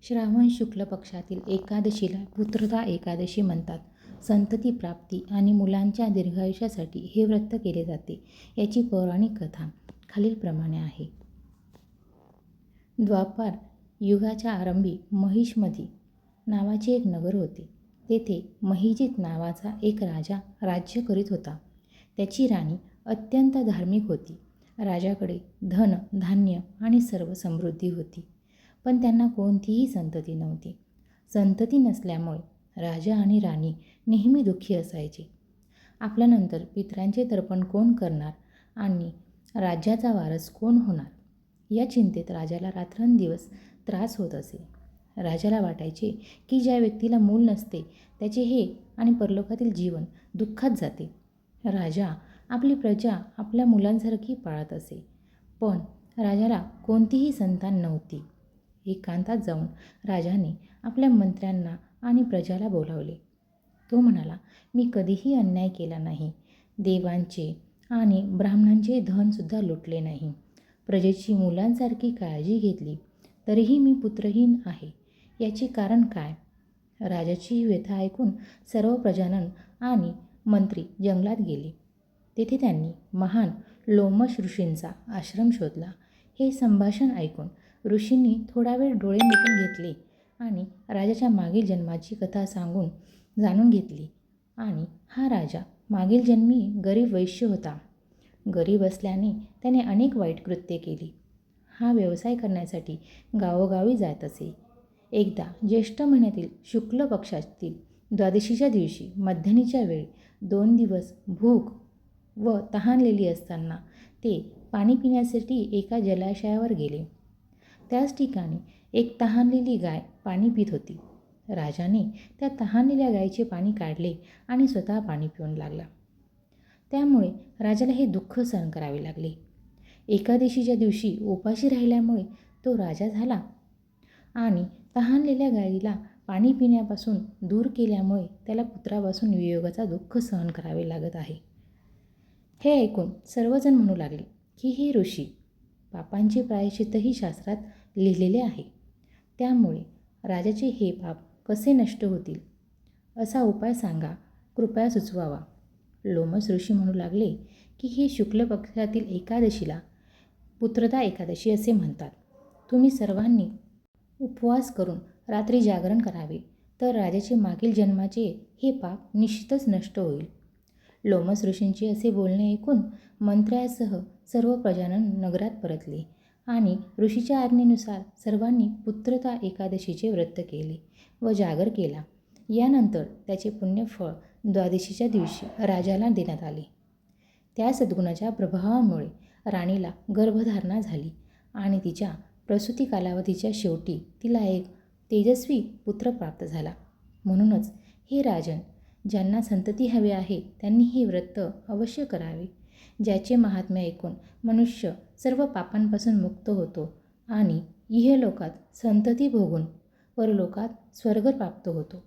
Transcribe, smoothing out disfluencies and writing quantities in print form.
श्रावण शुक्ल पक्षातील एकादशीला पुत्रदा एकादशी म्हणतात. संतती प्राप्ती आणि मुलांच्या दीर्घायुष्यासाठी हे व्रत केले जाते. याची पौराणिक कथा खालीलप्रमाणे आहे. द्वापार युगाच्या आरंभी महिषमती नावाचे एक नगर होते. तेथे महिजित नावाचा एक राजा राज्य करीत होता. त्याची राणी अत्यंत धार्मिक होती. राजाकडे धन, धान्य आणि सर्व समृद्धी होती. पण त्यांना कोणतीही संतती नव्हती. संतती नसल्यामुळे राजा आणि राणी नेहमी दुःखी असायचे. आपल्यानंतर पितरांचे तर्पण कोण करणार आणि राज्याचा वारस कोण होणार, या चिंतेत राजाला रात्रंदिवस त्रास होत असे. राजाला वाटायचे की ज्या व्यक्तीला मूल नसते त्याचे हे आणि परलोकातील जीवन दुःखात जाते. राजा आपली प्रजा आपल्या मुलांसारखी पाळत असे, पण राजाला कोणतीही संतान नव्हती. एकांतात जाऊन राजाने आपल्या मंत्र्यांना आणि प्रजाला बोलावले. तो म्हणाला, मी कधीही अन्याय केला नाही. देवांचे आणि ब्राह्मणांचे धनसुद्धा लुटले नाही. प्रजेची मुलांसारखी काळजी घेतली, तरीही मी पुत्रहीन आहे. याचे कारण काय? राजाची ही व्यथा ऐकून सर्व प्रजानन आणि मंत्री जंगलात गेले. तेथे त्यांनी महान लोमश ऋषींचा आश्रम शोधला. हे संभाषण ऐकून ऋषींनी थोडा वेळ डोळे मिटून घेतले आणि राजाच्या मागील जन्माची कथा सांगून जाणून घेतली. आणि हा राजा मागील जन्मी गरीब वैश्य होता. गरीब असल्याने त्याने अनेक वाईट कृत्ये केली. हा व्यवसाय करण्यासाठी गावोगावी जात असे. एकदा ज्येष्ठ महिन्यातील शुक्ल पक्षातील द्वादशीच्या दिवशी मध्यान्हीच्या वेळी 2 दिवस भूक व तहानलेली असताना ते पाणी पिण्यासाठी एका जलाशयावर गेले. त्याच ठिकाणी एक तहानलेली गाय पाणी पित होती. राजाने त्या तहानलेल्या गायीचे पाणी काढले आणि स्वतः पाणी पिऊन लागला. त्यामुळे राजाला हे दुःख सहन करावे लागले. एकादशीच्या दिवशी उपाशी राहिल्यामुळे तो राजा झाला आणि तहानलेल्या गायीला पाणी पिण्यापासून दूर केल्यामुळे त्याला पुत्रापासून वियोगाचा दुःख सहन करावे लागत आहे. हे ऐकून सर्वजण म्हणू लागले की हे ऋषी, पापांचे प्रायश्चित्तही शास्त्रात लिहिलेले आहे. त्यामुळे राजाचे हे पाप कसे नष्ट होतील, असा उपाय सांगा, कृपया सुचवावा. लोमस ऋषी म्हणू लागले की हे शुक्ल पक्षातील एकादशीला पुत्रदा एकादशी असे म्हणतात. तुम्ही सर्वांनी उपवास करून रात्री जागरण करावे, तर राजाचे मागील जन्माचे हे पाप निश्चितच नष्ट होईल. लोमस ऋषींचे असे बोलणे ऐकून मंत्र्यासह सर्व प्रजानन नगरात परतले आणि ऋषीच्या आज्ञेनुसार सर्वांनी पुत्रदा एकादशीचे व्रत केले व जागर केला. यानंतर त्याचे पुण्यफळ द्वादशीच्या दिवशी राजाला देण्यात आले. त्या सद्गुणाच्या प्रभावामुळे राणीला गर्भधारणा झाली आणि तिच्या प्रसूती कालावधीच्या शेवटी तिला एक तेजस्वी पुत्र प्राप्त झाला. म्हणूनच हे राजन, ज्यांना संतती हवी आहे त्यांनी हे व्रत अवश्य करावे, ज्याचे महात्म्य ऐकून मनुष्य सर्व पापांपासून मुक्त होतो आणि इहलोकात संतती भोगून परलोकात स्वर्ग प्राप्त होतो.